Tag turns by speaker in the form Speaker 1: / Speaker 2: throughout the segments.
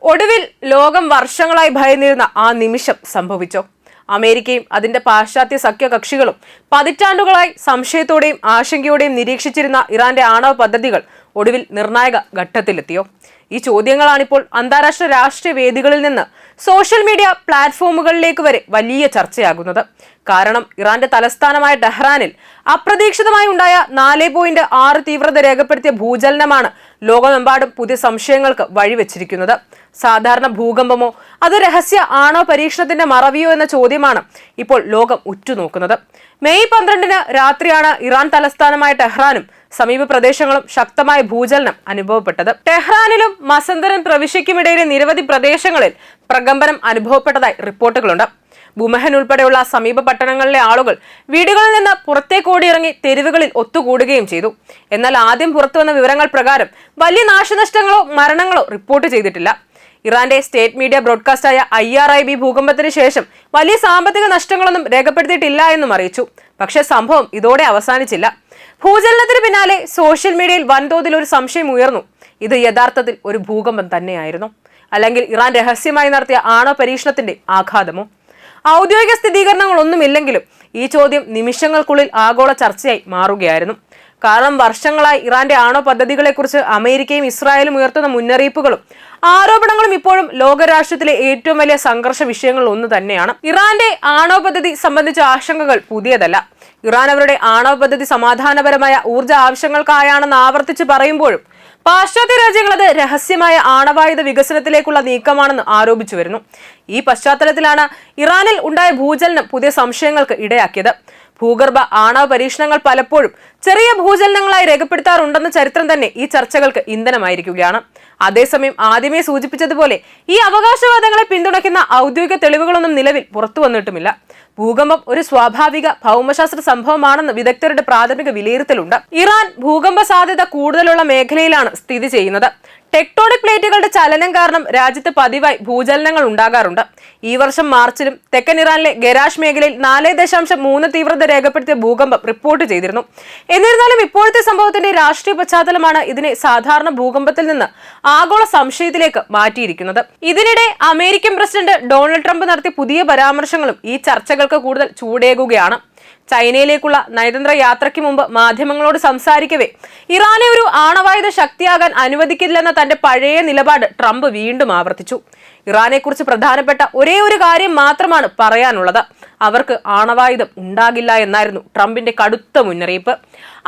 Speaker 1: ഒടുവിൽ ലോകം വർഷങ്ങളായി ഭയന്നിരുന്ന ആ നിമിഷം സംഭവിച്ചോ? അമേരിക്കയും അതിന്റെ പാശ്ചാത്യ സഖ്യകക്ഷികളും പതിറ്റാണ്ടുകളായി സംശയത്തോടെയും ആശങ്കയോടെയും നിരീക്ഷിച്ചിരുന്ന ഇറാന്റെ ആണവ പദ്ധതികൾ ഒടുവിൽ നിർണായക ഘട്ടത്തിലെത്തിയോ? ഈ ചോദ്യങ്ങളാണിപ്പോൾ അന്താരാഷ്ട്ര രാഷ്ട്രീയ വേദികളിൽ നിന്ന് സോഷ്യൽ മീഡിയ പ്ലാറ്റ്ഫോമുകളിലേക്ക് വരെ വലിയ ചർച്ചയാകുന്നത്. കാരണം ഇറാന്റെ തലസ്ഥാനമായ ടെഹ്റാനിൽ അപ്രതീക്ഷിതമായി ഉണ്ടായ 4.6 തീവ്രത രേഖപ്പെടുത്തിയ ഭൂചലനമാണ് ലോകമെമ്പാടും പുതിയ സംശയങ്ങൾക്ക് വഴിവെച്ചിരിക്കുന്നത്. സാധാരണ ഭൂകമ്പമോ അത് രഹസ്യ ആണവ പരീക്ഷണത്തിന്റെ മറവിയോ എന്ന ചോദ്യമാണ് ഇപ്പോൾ ലോകം ഉറ്റുനോക്കുന്നത്. മെയ് 12 രാത്രിയാണ് ഇറാൻ തലസ്ഥാനമായ ടെഹ്റാനും സമീപ പ്രദേശങ്ങളും ശക്തമായ ഭൂചലനം അനുഭവപ്പെട്ടത്. ടെഹ്റാനിലും മസന്തരൻ പ്രവിശ്യയ്ക്കുമിടയിലെ നിരവധി പ്രദേശങ്ങളിൽ പ്രകമ്പനം അനുഭവപ്പെട്ടതായി റിപ്പോർട്ടുകളുണ്ട്. ബുമഹൻ ഉൾപ്പെടെയുള്ള സമീപ പട്ടണങ്ങളിലെ ആളുകൾ വീടുകളിൽ നിന്ന് പുറത്തേക്ക് ഓടിയിറങ്ങി തെരുവുകളിൽ ഒത്തുകൂടുകയും ചെയ്തു. എന്നാൽ ആദ്യം പുറത്തുവന്ന വിവരങ്ങൾ പ്രകാരം വലിയ നാശനഷ്ടങ്ങളോ മരണങ്ങളോ റിപ്പോർട്ട് ചെയ്തിട്ടില്ല. ഇറാന്റെ സ്റ്റേറ്റ് മീഡിയ ബ്രോഡ്കാസ്റ്റായ IRIB ഭൂകമ്പത്തിന് ശേഷം വലിയ സാമ്പത്തിക നഷ്ടങ്ങളൊന്നും രേഖപ്പെടുത്തിയിട്ടില്ല എന്നും അറിയിച്ചു. പക്ഷേ സംഭവം ഇതോടെ അവസാനിച്ചില്ല. ഭൂചലനത്തിന് പിന്നാലെ സോഷ്യൽ മീഡിയയിൽ വൻതോതിൽ ഒരു സംശയം ഉയർന്നു. ഇത് യഥാർത്ഥത്തിൽ ഒരു ഭൂകമ്പം തന്നെയായിരുന്നു, അല്ലെങ്കിൽ ഇറാൻ രഹസ്യമായി നടത്തിയ ആണവ പരീക്ഷണത്തിന്റെ ആഘാതമോ? ഔദ്യോഗിക സ്ഥിരീകരണങ്ങളൊന്നുമില്ലെങ്കിലും ഈ ചോദ്യം നിമിഷങ്ങൾക്കുള്ളിൽ ആഗോള ചർച്ചയായി മാറുകയായിരുന്നു. കാരണം വർഷങ്ങളായി ഇറാന്റെ ആണവ പദ്ധതികളെക്കുറിച്ച് അമേരിക്കയും ഇസ്രായേലും ഉയർത്തുന്ന മുന്നറിയിപ്പുകളും ആരോപണങ്ങളും ഇപ്പോഴും ലോകരാഷ്ട്രത്തിലെ ഏറ്റവും വലിയ സംഘർഷ വിഷയങ്ങളിൽ ഒന്ന് തന്നെയാണ്. ഇറാന്റെ ആണവ പദ്ധതി സംബന്ധിച്ച ആശങ്കകൾ പുതിയതല്ല. ഇറാൻ അവരുടെ ആണവ പദ്ധതി സമാധാനപരമായ ഊർജ്ജ ആവശ്യങ്ങൾക്കായാണെന്ന് ആവർത്തിച്ച് പറയുമ്പോഴും പാശ്ചാത്യ രാജ്യങ്ങൾ അത് രഹസ്യമായ ആണവായുധ വികസനത്തിലേക്കുള്ള നീക്കമാണെന്ന് ആരോപിച്ചു വരുന്നു. ഈ പശ്ചാത്തലത്തിലാണ് ഇറാനിൽ ഉണ്ടായ ഭൂചലനം പുതിയ സംശയങ്ങൾക്ക് ഇടയാക്കിയത്. ഭൂഗർഭ ആണവ പരീക്ഷണങ്ങൾ പലപ്പോഴും ചെറിയ ഭൂചലനങ്ങളായി രേഖപ്പെടുത്താറുണ്ടെന്ന ചരിത്രം തന്നെ ഈ ചർച്ചകൾക്ക് ഇന്ധനമായിരിക്കുകയാണ്. അതേസമയം ആദ്യമേ സൂചിപ്പിച്ചതുപോലെ ഈ അവകാശവാദങ്ങളെ പിന്തുണയ്ക്കുന്ന ഔദ്യോഗിക തെളിവുകളൊന്നും നിലവിൽ പുറത്തു വന്നിട്ടുമില്ല. ഭൂകമ്പം ഒരു സ്വാഭാവിക ഭൗമശാസ്ത്ര സംഭവമാണെന്ന് വിദഗ്ധരുടെ പ്രാഥമിക വിലയിരുത്തലുണ്ട്. ഇറാൻ ഭൂകമ്പ സാധ്യത കൂടുതലുള്ള മേഖലയിലാണ് സ്ഥിതി ചെയ്യുന്നത്. ടെക്ടോണിക് പ്ലേറ്റുകളുടെ ചലനം കാരണം രാജ്യത്ത് പതിവായി ഭൂചലനങ്ങൾ ഉണ്ടാകാറുണ്ട്. ഈ വർഷം മാർച്ചിലും തെക്കൻ ഇറാനിലെ ഗരാഷ് മേഖലയിൽ 4.3 തീവ്രത രേഖപ്പെടുത്തിയ ഭൂകമ്പം റിപ്പോർട്ട് ചെയ്തിരുന്നു. എന്നിരുന്നാലും ഇപ്പോഴത്തെ സംഭവത്തിന്റെ രാഷ്ട്രീയ പശ്ചാത്തലമാണ് ഇതിനെ സാധാരണ ഭൂകമ്പത്തിൽ നിന്ന് ആഗോള സംശയത്തിലേക്ക് മാറ്റിയിരിക്കുന്നത്. ഇതിനിടെ അമേരിക്കൻ പ്രസിഡന്റ് ഡൊണാൾഡ് ട്രംപ് നടത്തിയ പുതിയ പരാമർശങ്ങളും ഈ ചർച്ചകൾക്ക് കൂടുതൽ ചൂടേകുകയാണ്. ചൈനയിലേക്കുള്ള നയതന്ത്ര യാത്രയ്ക്ക് മുമ്പ് മാധ്യമങ്ങളോട് സംസാരിക്കവേ ഇറാനെ ഒരു ആണവായുധ ശക്തിയാകാൻ അനുവദിക്കില്ലെന്ന തന്റെ പഴയ നിലപാട് ട്രംപ് വീണ്ടും ആവർത്തിച്ചു. ഇറാനെക്കുറിച്ച് പ്രധാനപ്പെട്ട ഒരേ ഒരു കാര്യം മാത്രമാണ് പറയാനുള്ളത്: അവർക്ക് ആണവായുധം ഉണ്ടാകില്ല എന്നായിരുന്നു ട്രംപിന്റെ കടുത്ത മുന്നറിയിപ്പ്.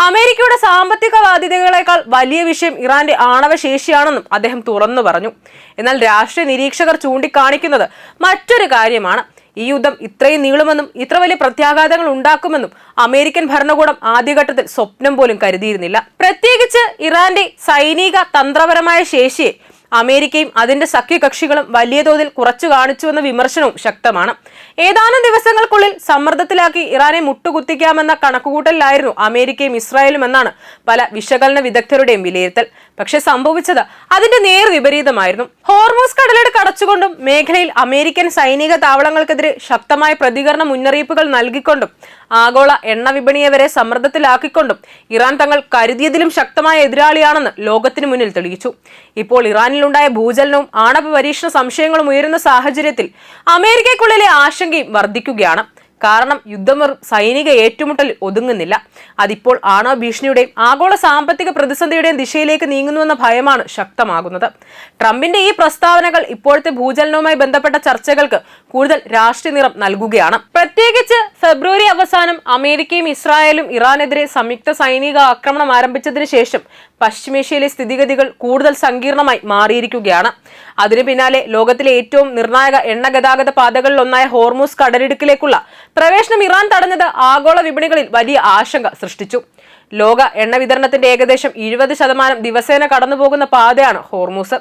Speaker 1: അമേരിക്കയുടെ സാമ്പത്തിക ബാധ്യതകളെക്കാൾ വലിയ വിഷയം ഇറാന്റെ ആണവശേഷിയാണെന്നും അദ്ദേഹം തുറന്നു പറഞ്ഞു. എന്നാൽ രാഷ്ട്രീയ നിരീക്ഷകർ ചൂണ്ടിക്കാണിക്കുന്നത് മറ്റൊരു കാര്യമാണ്. ഈ യുദ്ധം ഇത്രയും നീളുമെന്നും ഇത്ര വലിയ പ്രത്യാഘാതങ്ങൾ ഉണ്ടാക്കുമെന്നും അമേരിക്കൻ ഭരണകൂടം ആദ്യഘട്ടത്തിൽ സ്വപ്നം പോലും കരുതിയിരുന്നില്ല. പ്രത്യേകിച്ച് ഇറാന്റെ സൈനിക തന്ത്രപരമായ ശേഷിയെ അമേരിക്കയും അതിന്റെ സഖ്യകക്ഷികളും വലിയ തോതിൽ കുറച്ചു കാണിച്ചുവെന്ന വിമർശനവും ശക്തമാണ്. ഏതാനും ദിവസങ്ങൾക്കുള്ളിൽ സമ്മർദ്ദത്തിലാക്കി ഇറാനെ മുട്ടുകുത്തിക്കാമെന്ന കണക്കുകൂട്ടലിലായിരുന്നു അമേരിക്കയും ഇസ്രായേലും എന്നാണ് പല വിശകലന വിദഗ്ധരുടെയും വിലയിരുത്തൽ. പക്ഷെ സംഭവിച്ചത് അതിന്റെ നേർ വിപരീതമായിരുന്നു. ഹോർമൂസ് കടലിടുക്ക് അടച്ചുകൊണ്ടും മേഖലയിൽ അമേരിക്കൻ സൈനിക താവളങ്ങൾക്കെതിരെ ശക്തമായ പ്രതികരണ മുന്നറിയിപ്പുകൾ നൽകിക്കൊണ്ടും ആഗോള എണ്ണ വിപണിയെ വരെ സമ്മർദ്ദത്തിലാക്കിക്കൊണ്ടും ഇറാൻ തങ്ങൾ കരുതിയതിലും ശക്തമായ എതിരാളിയാണെന്ന് ലോകത്തിന് മുന്നിൽ തെളിയിച്ചു. ഇപ്പോൾ ഇറാനിലുണ്ടായ ഭൂചലനവും ആണവ പരീക്ഷണ സംശയങ്ങളും ഉയരുന്ന സാഹചര്യത്തിൽ അമേരിക്കയ്ക്കുള്ളിലെ ആശങ്കയും വർദ്ധിക്കുകയാണ്. കാരണം യുദ്ധം വെറും സൈനിക ഏറ്റുമുട്ടൽ ഒതുങ്ങുന്നില്ല. അതിപ്പോൾ ആണവ ഭീഷണിയുടെയും ആഗോള സാമ്പത്തിക പ്രതിസന്ധിയുടെയും ദിശയിലേക്ക് നീങ്ങുന്നുവെന്ന ഭയമാണ് ശക്തമാകുന്നത്. ട്രംപിന്റെ ഈ പ്രസ്താവനകൾ ഇപ്പോഴത്തെ ഭൂചലനവുമായി ബന്ധപ്പെട്ട ചർച്ചകൾക്ക് കൂടുതൽ രാഷ്ട്രീയ നിറം നൽകുകയാണ്. പ്രത്യേകിച്ച് ഫെബ്രുവരി അവസാനം അമേരിക്കയും ഇസ്രായേലും ഇറാനെതിരെ സംയുക്ത സൈനിക ആക്രമണം ആരംഭിച്ചതിന് ശേഷം പശ്ചിമേഷ്യയിലെ സ്ഥിതിഗതികൾ കൂടുതൽ സങ്കീർണമായി മാറിയിരിക്കുകയാണ്. അതിനു പിന്നാലെ ലോകത്തിലെ ഏറ്റവും നിർണായക എണ്ണ ഗതാഗത പാതകളിൽ ഒന്നായ ഹോർമൂസ് കടലിടുക്കിലേക്കുള്ള പ്രവേശനം ഇറാൻ തടഞ്ഞത് ആഗോള വിപണികളിൽ വലിയ ആശങ്ക സൃഷ്ടിച്ചു. ലോക എണ്ണ വിതരണത്തിന്റെ ഏകദേശം 70% ദിവസേന കടന്നുപോകുന്ന പാതയാണ് ഹോർമൂസ്.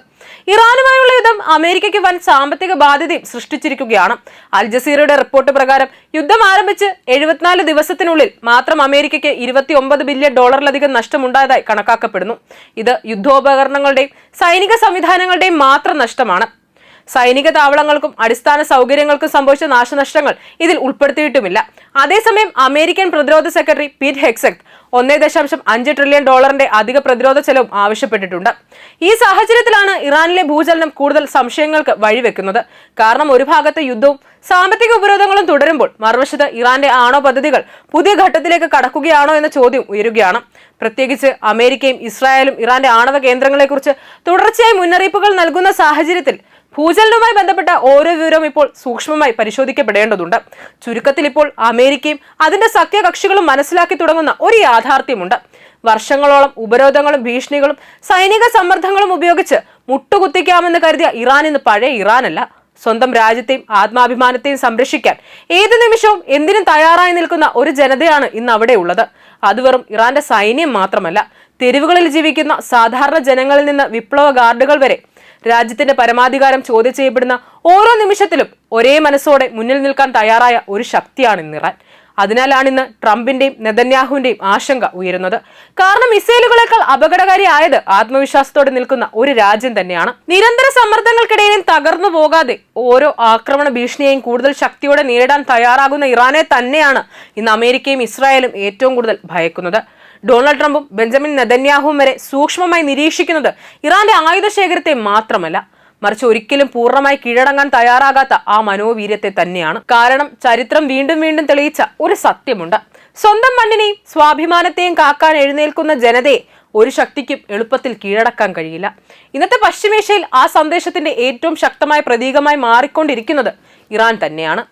Speaker 1: ഇറാനുമായുള്ള യുദ്ധം അമേരിക്കയ്ക്ക് വൻ സാമ്പത്തിക ബാധ്യതയും സൃഷ്ടിച്ചിരിക്കുകയാണ്. അൽ ജസീറയുടെ റിപ്പോർട്ട് പ്രകാരം യുദ്ധം ആരംഭിച്ച് 74 ദിവസത്തിനുള്ളിൽ മാത്രം അമേരിക്കയ്ക്ക് $29 ബില്യൺ നഷ്ടമുണ്ടായതായി കണക്കാക്കപ്പെടുന്നു. ഇത് യുദ്ധോപകരണങ്ങളുടെയും സൈനിക സംവിധാനങ്ങളുടെയും മാത്രം നഷ്ടമാണ്. സൈനിക താവളങ്ങൾക്കും അടിസ്ഥാന സൗകര്യങ്ങൾക്കും സംഭവിച്ച നാശനഷ്ടങ്ങൾ ഇതിൽ ഉൾപ്പെടുത്തിയിട്ടുമില്ല. അതേസമയം അമേരിക്കൻ പ്രതിരോധ സെക്രട്ടറി പീറ്റ് ഹെഗ്സെത്ത് $1.5 ട്രില്യൺ അധിക പ്രതിരോധ ചെലവും ആവശ്യപ്പെട്ടിട്ടുണ്ട്. ഈ സാഹചര്യത്തിലാണ് ഇറാനിലെ ഭൂചലനം കൂടുതൽ സംശയങ്ങൾക്ക് വഴിവെക്കുന്നത്. കാരണം ഒരു ഭാഗത്ത് യുദ്ധവും സാമ്പത്തിക ഉപരോധങ്ങളും തുടരുമ്പോൾ മറുവശത്ത് ഇറാന്റെ ആണവ പദ്ധതികൾ പുതിയ ഘട്ടത്തിലേക്ക് കടക്കുകയാണോ എന്ന ചോദ്യം ഉയരുകയാണ്. പ്രത്യേകിച്ച് അമേരിക്കയും ഇസ്രായേലും ഇറാന്റെ ആണവ കേന്ദ്രങ്ങളെക്കുറിച്ച് തുടർച്ചയായി മുന്നറിയിപ്പുകൾ നൽകുന്ന സാഹചര്യത്തിൽ ഭൂചലനവുമായി ബന്ധപ്പെട്ട ഓരോ വിവരവും ഇപ്പോൾ സൂക്ഷ്മമായി പരിശോധിക്കപ്പെടേണ്ടതുണ്ട്. ചുരുക്കത്തിൽ ഇപ്പോൾ അമേരിക്കയും അതിന്റെ സഖ്യകക്ഷികളും മനസ്സിലാക്കി തുടങ്ങുന്ന ഒരു യാഥാർത്ഥ്യമുണ്ട്. വർഷങ്ങളോളം ഉപരോധങ്ങളും ഭീഷണികളും സൈനിക സമ്മർദ്ദങ്ങളും ഉപയോഗിച്ച് മുട്ടുകുത്തിക്കാമെന്ന് കരുതിയ ഇറാൻ ഇന്ന് പഴയ ഇറാനല്ല. സ്വന്തം രാജ്യത്തെയും ആത്മാഭിമാനത്തെയും സംരക്ഷിക്കാൻ ഏത് നിമിഷവും എന്തിനും തയ്യാറായി നിൽക്കുന്ന ഒരു ജനതയാണ് ഇന്ന് അവിടെ ഉള്ളത്. അത് വെറും ഇറാന്റെ സൈന്യം മാത്രമല്ല, തെരുവുകളിൽ ജീവിക്കുന്ന സാധാരണ ജനങ്ങളിൽ നിന്ന് വിപ്ലവ ഗാർഡുകൾ വരെ രാജ്യത്തിന്റെ പരമാധികാരം ചോദ്യം ചെയ്യപ്പെടുന്ന ഓരോ നിമിഷത്തിലും ഒരേ മനസ്സോടെ മുന്നിൽ നിൽക്കാൻ തയ്യാറായ ഒരു ശക്തിയാണ് ഇന്ന് ഇറാൻ. അതിനാലാണ് ഇന്ന് ട്രംപിന്റെയും നെതന്യാഹുവിന്റെയും ആശങ്ക ഉയരുന്നത്. കാരണം മിസൈലുകളെക്കാൾ അപകടകാരിയായത് ആത്മവിശ്വാസത്തോടെ നിൽക്കുന്ന ഒരു രാജ്യം തന്നെയാണ്. നിരന്തര സമ്മർദ്ദങ്ങൾക്കിടയിലും തകർന്നു പോകാതെ ഓരോ ആക്രമണ ഭീഷണിയെയും കൂടുതൽ ശക്തിയോടെ നേരിടാൻ തയ്യാറാകുന്ന ഇറാനെ തന്നെയാണ് ഇന്ന് അമേരിക്കയും ഇസ്രായേലും ഏറ്റവും കൂടുതൽ ഭയക്കുന്നത്. ഡൊണാൾഡ് ട്രംപും ബെഞ്ചമിൻ നെതന്യാഹുവും വരെ സൂക്ഷ്മമായി നിരീക്ഷിക്കുന്നത് ഇറാന്റെ ആയുധ ശേഖരത്തെ മാത്രമല്ല, മറിച്ച് ഒരിക്കലും പൂർണ്ണമായി കീഴടങ്ങാൻ തയ്യാറാകാത്ത ആ മനോവീര്യത്തെ തന്നെയാണ്. കാരണം ചരിത്രം വീണ്ടും വീണ്ടും തെളിയിച്ച ഒരു സത്യമുണ്ട്: സ്വന്തം മണ്ണിനെയും സ്വാഭിമാനത്തെയും കാക്കാൻ എഴുന്നേൽക്കുന്ന ജനതയെ ഒരു ശക്തിക്കും എളുപ്പത്തിൽ കീഴടക്കാൻ കഴിയില്ല. ഇന്നത്തെ പശ്ചിമേഷ്യയിൽ ആ സന്ദേശത്തിന്റെ ഏറ്റവും ശക്തമായ പ്രതീകമായി മാറിക്കൊണ്ടിരിക്കുന്നത് ഇറാൻ തന്നെയാണ്.